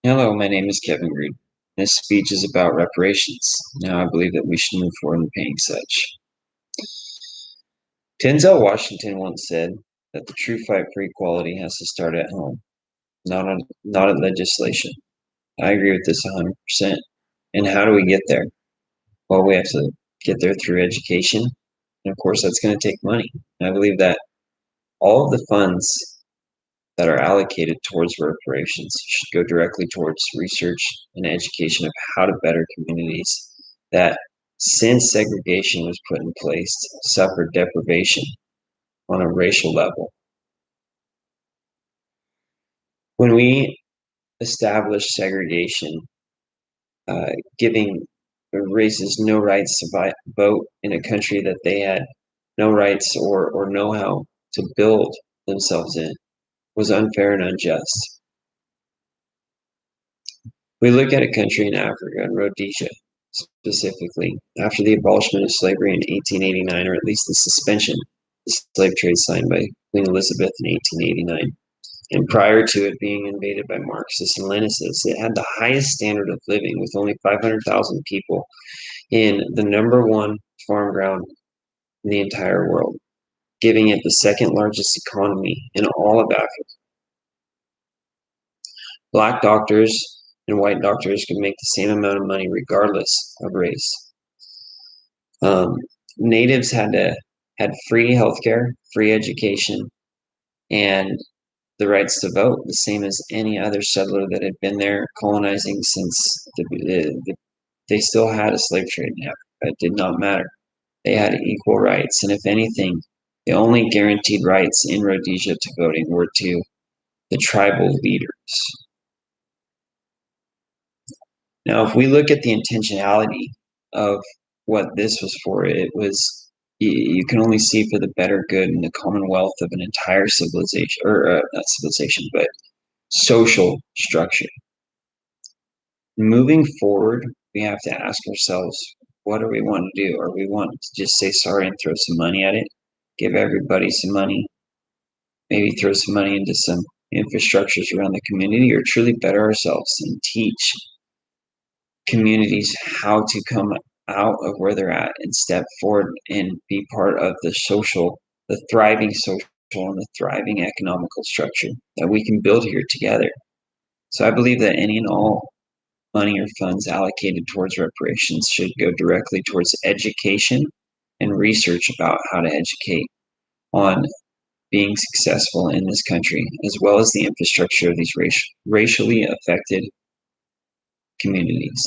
Hello, my name is Kevin Green. This speech is about reparations. Now, I believe that we should move forward in paying such. Denzel Washington once said that the true fight for equality has to start at home, not at legislation. I agree with this 100%. And how do we get there? Well, we have to get there through education. And of course, that's going to take money. And I believe that all of the funds that are allocated towards reparations should go directly towards research and education of how to better communities that, since segregation was put in place, suffered deprivation on a racial level. When we established segregation, giving races no rights to vote in a country that they had no rights or know how to build themselves in, was unfair and unjust. We look at a country in Africa, in Rhodesia specifically, after the abolishment of slavery in 1889, or at least the suspension of the slave trade signed by Queen Elizabeth in 1889. And prior to it being invaded by Marxists and Leninists, it had the highest standard of living with only 500,000 people in the number one farm ground in the entire world, giving it the second largest economy in all of Africa. Black doctors and white doctors could make the same amount of money regardless of race. Natives had free healthcare, free education, and the rights to vote, the same as any other settler that had been there colonizing since they still had a slave trade in Africa. It did not matter. They had equal rights, and if anything, the only guaranteed rights in Rhodesia to voting were to the tribal leaders. Now, if we look at the intentionality of what this was for, it was you can only see for the better good and the commonwealth of an entire civilization, or not civilization, but social structure. Moving forward, we have to ask ourselves, what do we want to do? Are we want to just say sorry and throw some money at it, give everybody some money, maybe throw some money into some infrastructures around the community, or truly better ourselves and teach communities how to come out of where they're at and step forward and be part of the thriving social and the thriving economical structure that we can build here together. So I believe that any and all money or funds allocated towards reparations should go directly towards education and research about how to educate on being successful in this country, as well as the infrastructure of these racially affected communities.